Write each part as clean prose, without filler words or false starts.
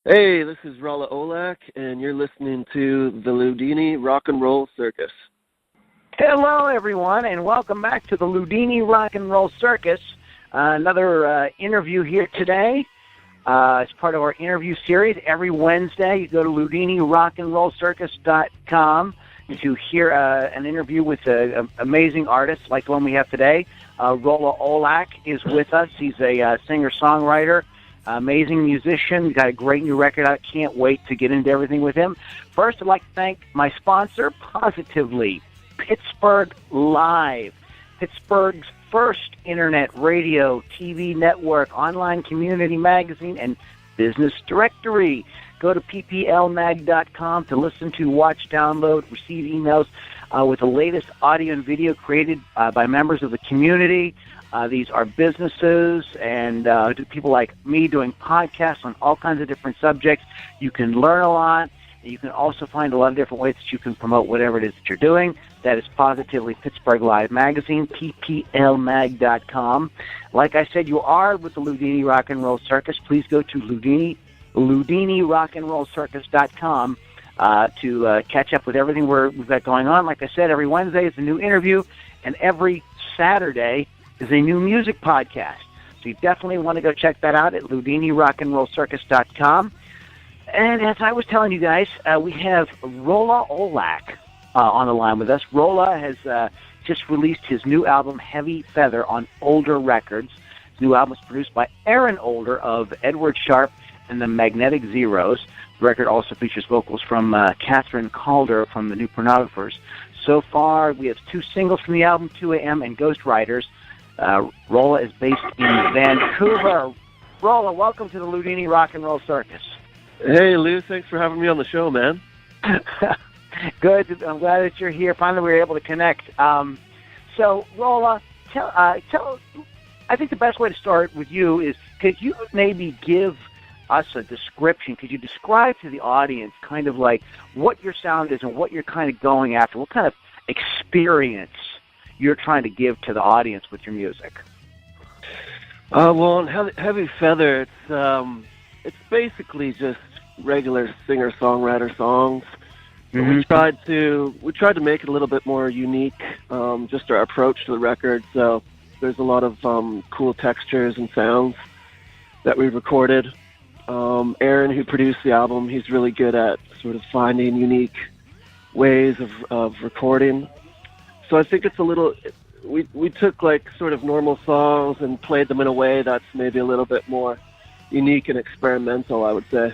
Hey, this is Rolla Olak, and you're listening to the Loudini Rock and Roll Circus. Hello, everyone, and welcome back to the Loudini Rock and Roll Circus. Another interview here today. As part of our interview series, every Wednesday you go to LoudiniRockandRollCircus.com to hear an interview with amazing artists like the one we have today. Rolla Olak is with us. He's a singer-songwriter, amazing musician. He's got a great new record out. Can't wait to get into everything with him. First, I'd like to thank my sponsor, Positively, Pittsburgh Live, Pittsburgh's first internet radio, TV network, online community magazine, and business directory. Go to pplmag.com to listen to, watch, download, receive emails with the latest audio and video created by members of the community. These are businesses and people like me doing podcasts on all kinds of different subjects. You can learn a lot. You can also find a lot of different ways that you can promote whatever it is that you're doing. That is Positively Pittsburgh Live Magazine, pplmag.com. Like I said, you are with the Loudini Rock and Roll Circus. Please go to LoudiniRockandRollCircus.com to catch up with everything we've got going on. Like I said, every Wednesday is a new interview, and every Saturday is a new music podcast. So you definitely want to go check that out at LoudiniRockandRollCircus.com. And as I was telling you guys, we have Rolla Olak on the line with us. Rolla has just released his new album, Heavy Feather, on Older Records. His new album is produced by Aaron Older of Edward Sharp and the Magnetic Zeros. The record also features vocals from Catherine Calder from the New Pornographers. So far, we have 2 singles from the album, 2 AM and Ghost Riders. Rolla is based in Vancouver. Rolla, welcome to the Loudini Rock and Roll Circus. Hey, Lou, thanks for having me on the show, man. Good. I'm glad that you're here. Finally, we were able to connect. So, Rolla, tell. I think the best way to start with you is, could you maybe give us a description? Could you describe to the audience kind of like what your sound is and what you're kind of going after? What kind of experience you're trying to give to the audience with your music? Well, Heavy Feather, it's basically just regular singer-songwriter songs. Mm-hmm. We tried to make it a little bit more unique, just our approach to the record. So there's a lot of cool textures and sounds that we recorded. Aaron, who produced the album, he's really good at sort of finding unique ways of recording. So I think it's a little. We took like sort of normal songs and played them in a way that's maybe a little bit more unique and experimental, I would say.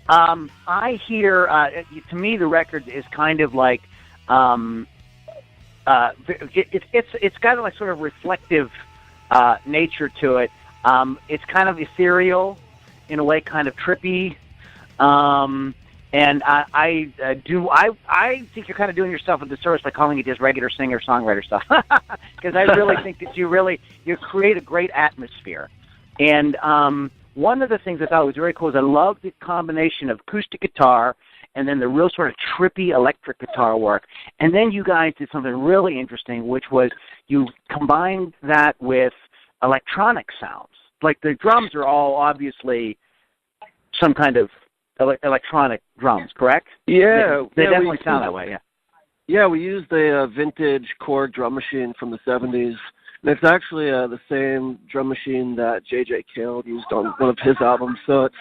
I hear, to me, the record is kind of like, it's got a like sort of reflective nature to it. It's kind of ethereal, in a way, kind of trippy. And I think you're kind of doing yourself a disservice by calling it just regular singer-songwriter stuff, because I really think that you create a great atmosphere. And one of the things I thought was very cool is I love the combination of acoustic guitar and then the real sort of trippy electric guitar work. And then you guys did something really interesting, which was you combined that with electronic sounds. Like the drums are all obviously some kind of electronic drums, correct? Yeah. They definitely sound that way, yeah. Yeah, we used a vintage Korg drum machine from the 70s. And it's actually the same drum machine that J.J. Cale used on one of his albums. So it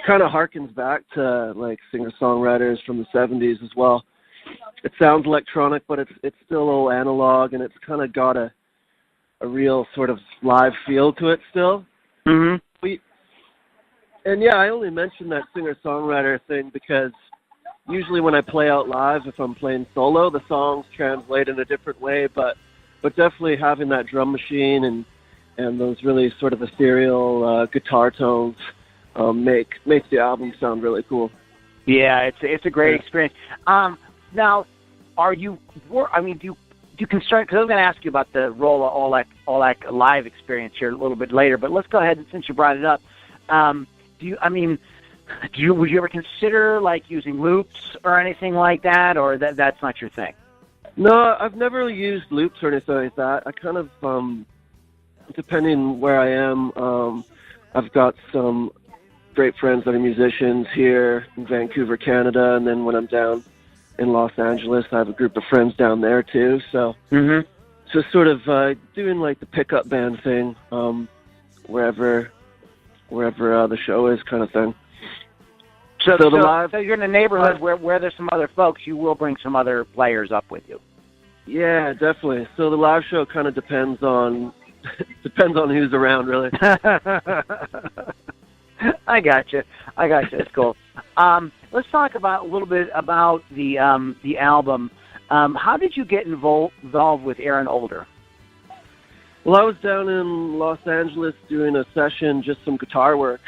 kind of harkens back to like singer-songwriters from the 70s as well. It sounds electronic, but it's still a little analog, and it's kind of got a real sort of live feel to it still. Mm-hmm. I only mentioned that singer-songwriter thing because usually when I play out live, if I'm playing solo, the songs translate in a different way, but definitely having that drum machine and those really sort of ethereal guitar tones makes the album sound really cool. Yeah, it's a great experience. Now, do you concern? Because I was going to ask you about the Rolla Olak live experience here a little bit later, but let's go ahead since you brought it up. Would you ever consider like using loops or anything like that, or that's not your thing? No, I've never really used loops or anything like that. I kind of, depending where I am, I've got some great friends that are musicians here in Vancouver, Canada, and then when I'm down in Los Angeles, I have a group of friends down there too. So just sort of doing like the pickup band thing, wherever the show is, kind of thing. So you're in a neighborhood where there's some other folks. You will bring some other players up with you. Yeah, definitely. So the live show kind of depends on who's around, really. I got you. It's cool. Let's talk a little bit about the album. How did you get involved with Aaron Older? Well, I was down in Los Angeles doing a session, just some guitar work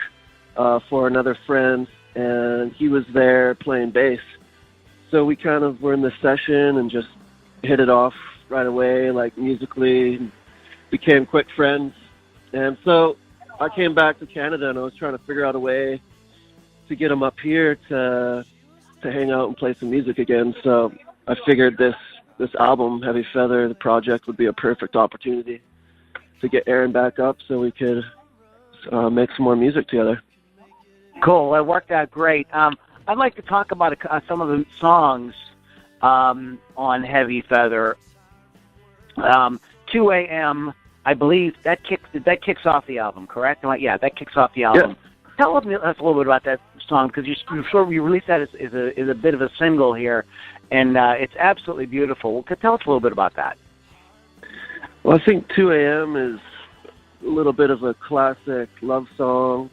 for another friend, and he was there playing bass. So we kind of were in the session and just hit it off right away, like musically, became quick friends. And so I came back to Canada, and I was trying to figure out a way to get him up here to hang out and play some music again. So I figured this album, Heavy Feather, the project, would be a perfect opportunity to get Aaron back up so we could make some more music together. Cool. That worked out great. I'd like to talk about some of the songs on Heavy Feather. 2 a.m., I believe that kicks off the album, correct? Yeah, that kicks off the album. Yeah. Tell us a little bit about that song, because you released that as a bit of a single here, and it's absolutely beautiful. Tell us a little bit about that. Well, I think 2 a.m. is a little bit of a classic love song.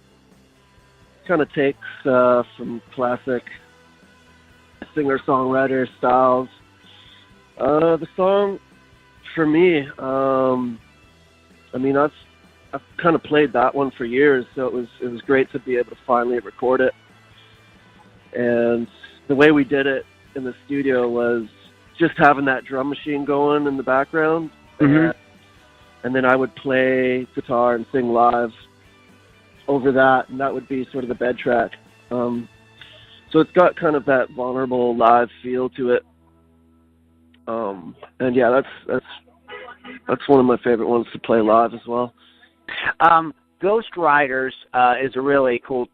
Kind of takes from classic singer-songwriter styles. The song, for me, I mean, I've kind of played that one for years, so it was great to be able to finally record it. And the way we did it in the studio was just having that drum machine going in the background, and then I would play guitar and sing live over that, and that would be sort of the bed track. So it's got kind of that vulnerable live feel to it. And yeah, that's one of my favorite ones to play live as well. Ghost Riders is a really cool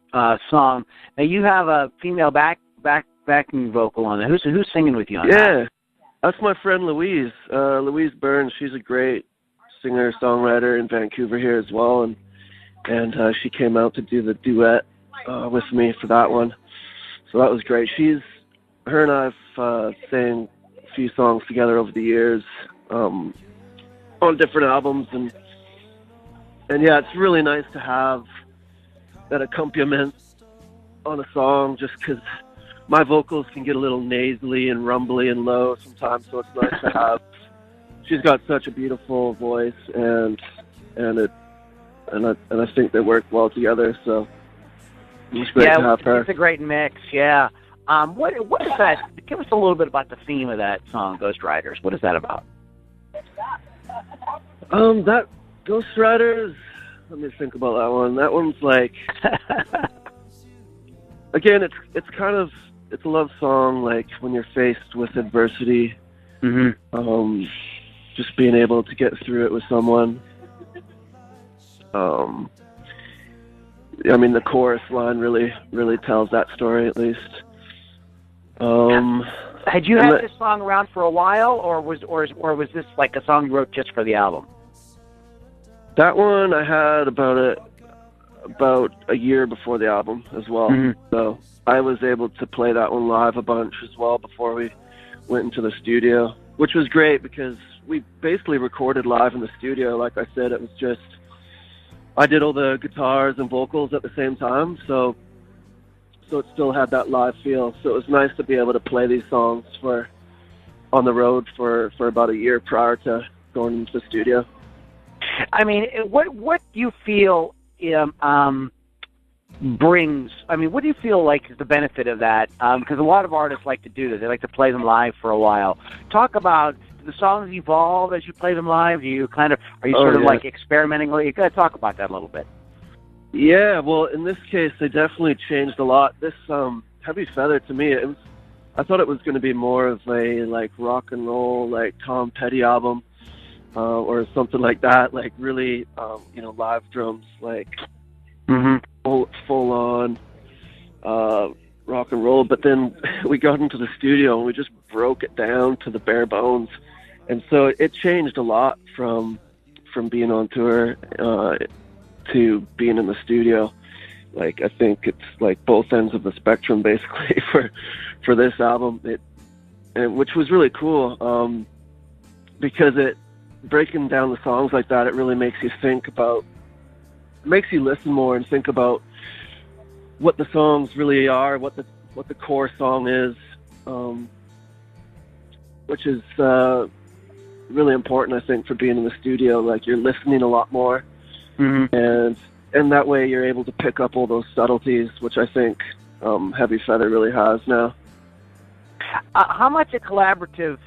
song. Now you have a female backing vocal on it. Who's singing with you on that? Yeah, that's my friend Louise. Louise Burns. She's a great singer-songwriter in Vancouver here as well, and she came out to do the duet with me for that one. So that was great. Her and I've sang a few songs together over the years on different albums, and yeah, it's really nice to have that accompaniment on a song, just because my vocals can get a little nasally and rumbly and low sometimes, so it's nice to have. She's got such a beautiful voice, and I think they work well together, so it's great to have her. It's a great mix, yeah. What is that? Give us a little bit about the theme of that song, Ghost Riders. What is that about? That Ghost Riders, let me think about that one. That one's like, again, it's kind of, it's a love song, like when you're faced with adversity, just being able to get through it with someone. I mean, the chorus line really tells that story, at least. Had you had this song around for a while, or was this like a song you wrote just for the album? That one I had about a year before the album as well. So I was able to play that one live a bunch as well before we went into the studio, which was great because we basically recorded live in the studio. Like I said, it was just, I did all the guitars and vocals at the same time, so it still had that live feel. So it was nice to be able to play these songs on the road for about a year prior to going into the studio. I mean, what do you feel brings? I mean, what do you feel like is the benefit of that? Because a lot of artists like to do this; they like to play them live for a while. Talk about, do the songs evolve as you play them live? Are you sort of like experimenting? You got to talk about that a little bit. Yeah, well, in this case, they definitely changed a lot. This Heavy Feather, to me, I thought it was going to be more of a like rock and roll, like Tom Petty album, or something like that. Like really, live drums, like going full on rock and roll. But then we got into the studio and we just broke it down to the bare bones, and so it changed a lot from being on tour to being in the studio. Like, I think it's like both ends of the spectrum basically for this album. Which was really cool, because breaking down the songs like that, it really makes you listen more and think about what the songs really are, what the core song is, which is really important, I think, for being in the studio. Like, you're listening a lot more, and that way you're able to pick up all those subtleties, which I think Heavy Feather really has now. How much a collaborative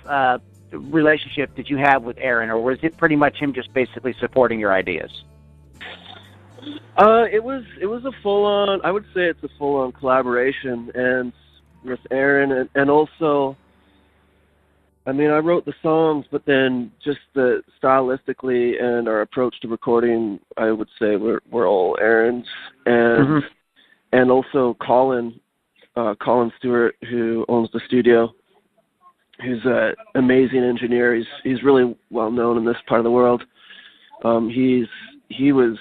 relationship did you have with Aaron, or was it pretty much him just basically supporting your ideas? It was a full-on, I would say it's a full-on collaboration, and with Aaron, and also, I mean, I wrote the songs, but then just stylistically and our approach to recording, I would say we're all Aaron's, and also Colin Stewart, who owns the studio. He's an amazing engineer. He's really well known in this part of the world. He was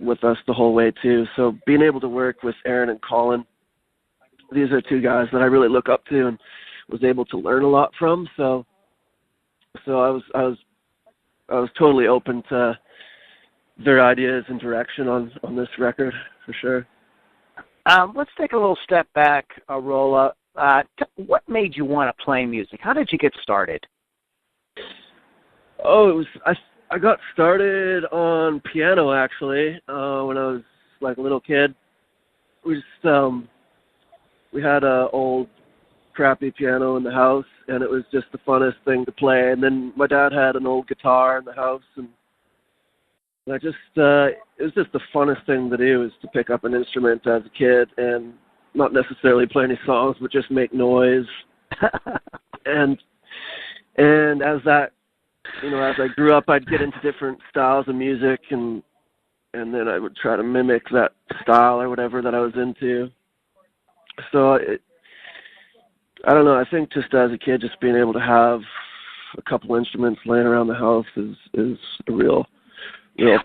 with us the whole way too. So being able to work with Aaron and Colin, these are two guys that I really look up to and was able to learn a lot from. So I was totally open to their ideas and direction on this record for sure. Let's take a little step back, Rolla. What made you want to play music? How did you get started? Oh, I got started on piano actually when I was like a little kid. We had a old crappy piano in the house, and it was just the funnest thing to play. And then my dad had an old guitar in the house, and it was just the funnest thing to do, is to pick up an instrument as a kid and not necessarily play any songs, but just make noise. and as I grew up, I'd get into different styles of music, and then I would try to mimic that style or whatever that I was into. So I don't know. I think just as a kid, just being able to have a couple instruments laying around the house is a real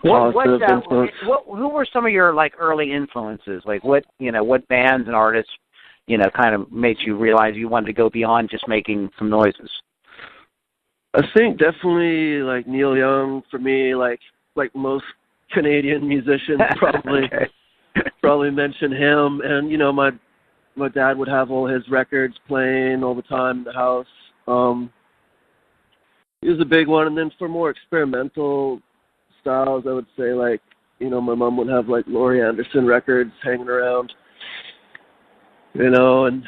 positive influence. Who were some of your early influences? Like what bands and artists kind of made you realize you wanted to go beyond just making some noises? I think definitely like Neil Young for me, like most Canadian musicians probably probably mention him. And my dad would have all his records playing all the time in the house. He was a big one. And then for more experimental styles, I would say my mom would have Laurie Anderson records hanging around, and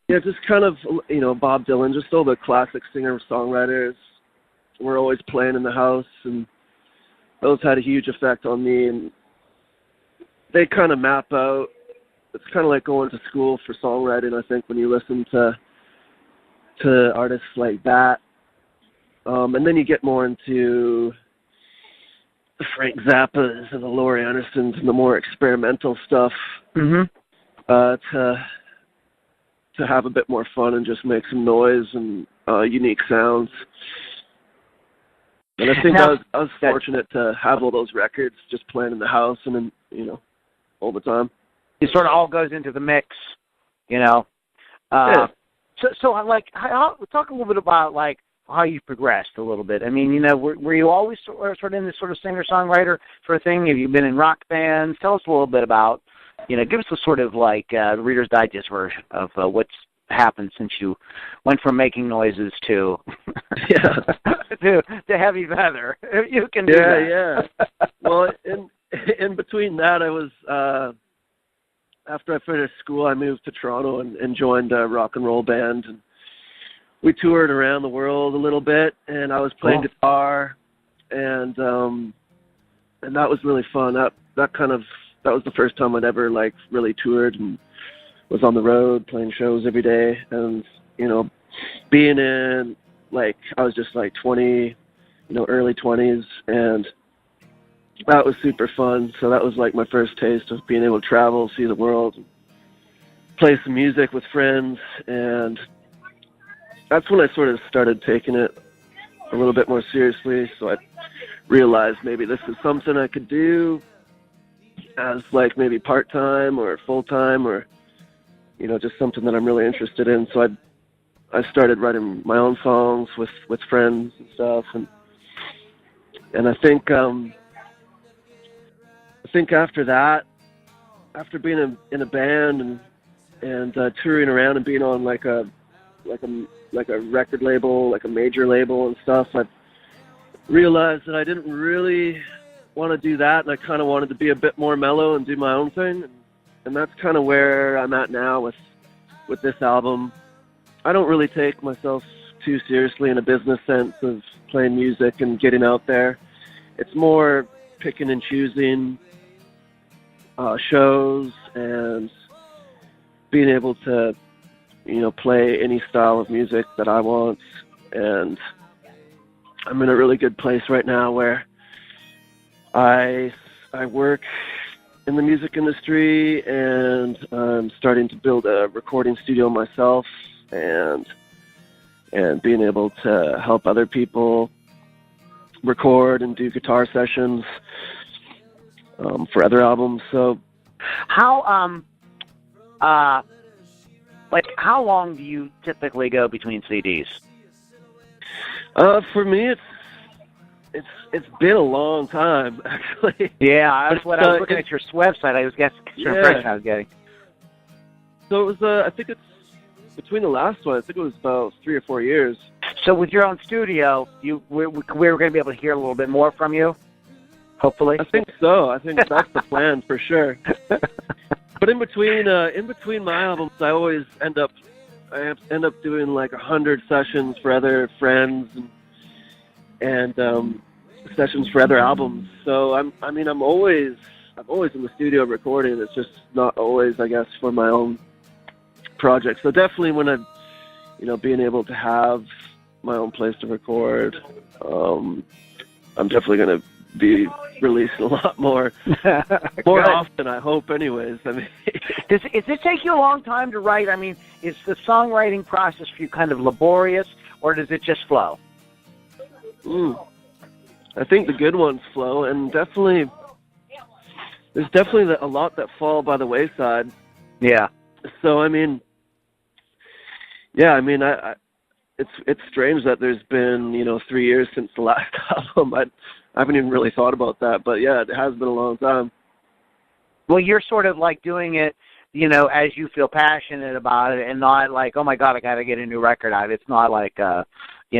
just kind of, Bob Dylan, just all the classic singer-songwriters were always playing in the house, and those had a huge effect on me, and they kind of map out. It's kind of like going to school for songwriting, I think, when you listen to artists like that. And then you get more into the Frank Zappas and the Laurie Andersons and the more experimental stuff to have a bit more fun and just make some noise and unique sounds. And I think I was fortunate to have all those records just playing in the house and all the time. It sort of all goes into the mix, Yeah. So talk a little bit about how you progressed a little bit. I mean, were you always sort of in this sort of singer-songwriter sort of thing? Have you been in rock bands? Tell us a little bit about, give us a sort of Reader's Digest version of what's happened since you went from making noises to to Heavy Feather. You can do that. Yeah. Well, in between that, I was after I finished school, I moved to Toronto and joined a rock and roll band, and we toured around the world a little bit, and I was playing guitar, and that was really fun. That was the first time I'd ever really toured and was on the road playing shows every day, and being in I was just 20, early 20s, and that was super fun. So that was like my first taste of being able to travel, see the world, play some music with friends, and that's when I sort of started taking it a little bit more seriously. So I realized maybe this is something I could do as like maybe part-time or full-time, or just something that I'm really interested in. So I started writing my own songs with friends and stuff, and I think after that, after being in a band and touring around and being on like a record label, like a major label and stuff, I realized that I didn't really want to do that, and I kind of wanted to be a bit more mellow and do my own thing, and that's kind of where I'm at now with this album. I don't really take myself too seriously in a business sense of playing music and getting out there. It's more picking and choosing shows and being able to, play any style of music that I want. And I'm in a really good place right now where I work in the music industry, and I'm starting to build a recording studio myself, and being able to help other people record and do guitar sessions for other albums. So how long do you typically go between CDs? For me, it's been a long time, actually. Yeah, I was looking at your website. I was guessing your impression I was getting. So it was, I think it's between the last one. I think it was about 3 or 4 years. So with your own studio, we're going to be able to hear a little bit more from you, hopefully. I think so. I think that's the plan for sure. But in between my albums, I always end up doing like 100 sessions for other friends and sessions for other albums. So I'm always in the studio recording. It's just not always, I guess, for my own projects. So definitely when I'm being able to have my own place to record, I'm definitely going to be releasing a lot more often, I hope, anyways. I mean, does it take you a long time to write? I mean, is the songwriting process for you kind of laborious, or does it just flow? I think the good ones flow, and there's definitely a lot that fall by the wayside. Yeah. So I mean, it's strange that there's been 3 years since the last album. I haven't even really thought about that, but yeah, it has been a long time. Well, you're sort of like doing it, as you feel passionate about it, and not like, oh my God, I got to get a new record out. It's not like, Yeah,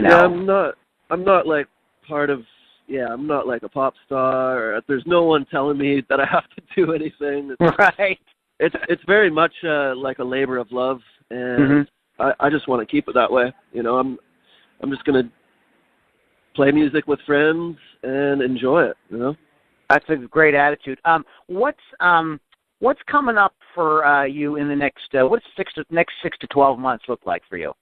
I'm not like part of. Yeah, I'm not like a pop star. Or there's no one telling me that I have to do anything. Right. It's very much like a labor of love, and I just want to keep it that way. I'm just gonna play music with friends and enjoy it. That's a great attitude. What's coming up for you in the next? What's next 6 to 12 months look like for you?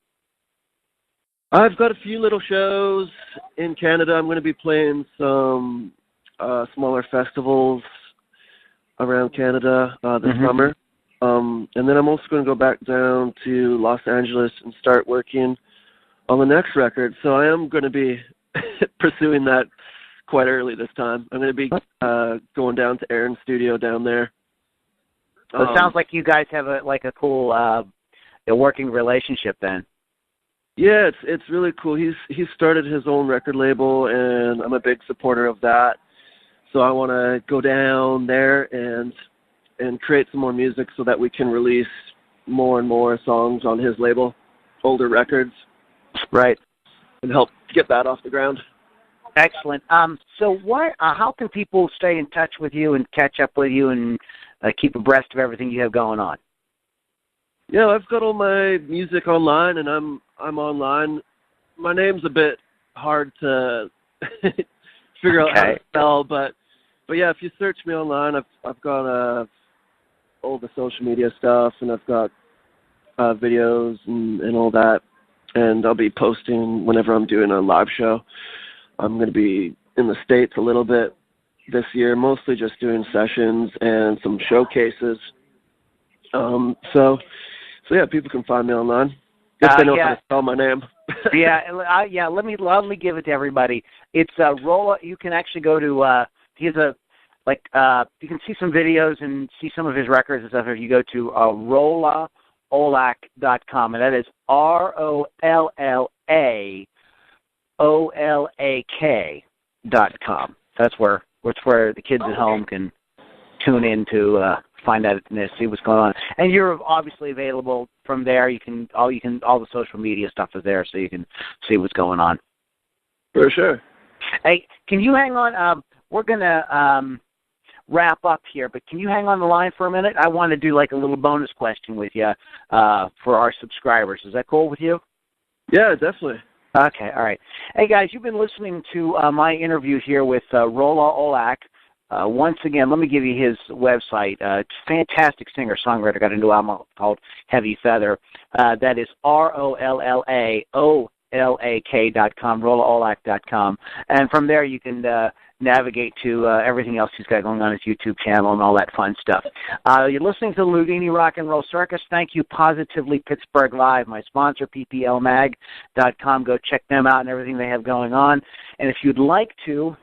I've got a few little shows in Canada. I'm going to be playing some smaller festivals around Canada this summer. And then I'm also going to go back down to Los Angeles and start working on the next record. So I am going to be pursuing that quite early this time. I'm going to be going down to Aaron's studio down there. It sounds like you guys have a cool working relationship then. Yeah, it's really cool. He's started his own record label, and I'm a big supporter of that. So I want to go down there and create some more music so that we can release more and more songs on his label, older records. Right. And help get that off the ground. Excellent. So how can people stay in touch with you and catch up with you and keep abreast of everything you have going on? Yeah, I've got all my music online, and I'm online. My name's a bit hard to figure out how to spell, but yeah, if you search me online, I've got all the social media stuff, and I've got videos and all that, and I'll be posting whenever I'm doing a live show. I'm going to be in the States a little bit this year, mostly just doing sessions and some showcases. So yeah, people can find me online if they know how to spell my name. Yeah. Let me give it to everybody. It's Rolla. You can actually go to he has a you can see some videos and see some of his records and stuff if you go to rollaolak.com, and that is ROLLAOLAK.com. That's where the kids at home can tune in to find out and see what's going on. And you're obviously available from there. All the social media stuff is there, so you can see what's going on. For sure. Hey, can you hang on? We're gonna wrap up here, but can you hang on the line for a minute? I want to do like a little bonus question with you for our subscribers. Is that cool with you? Yeah, definitely. Okay, all right. Hey, guys, you've been listening to my interview here with Rolla Olak. Once again, let me give you his website. Fantastic singer-songwriter. Got a new album called Heavy Feather. That is ROLLAOLAK.com, rollaolak.com. And from there you can navigate to everything else he's got going on his YouTube channel and all that fun stuff. You're listening to the Loudini Rock and Roll Circus. Thank you, Positively Pittsburgh Live, my sponsor, pplmag.com. Go check them out and everything they have going on. And if you'd like to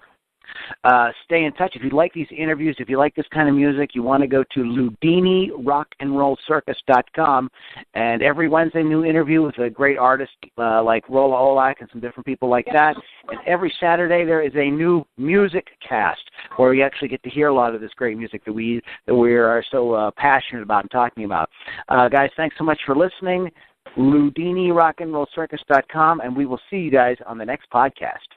stay in touch, if you like these interviews, if you like this kind of music, you want to go to LoudiniRockandRollCircus.com, and every Wednesday new interview with a great artist like Rolla Olak and some different people like that. And every Saturday there is a new music cast where we actually get to hear a lot of this great music that we are so passionate about and talking about. Guys, thanks so much for listening. LoudiniRockandRollCircus.com, and we will see you guys on the next podcast.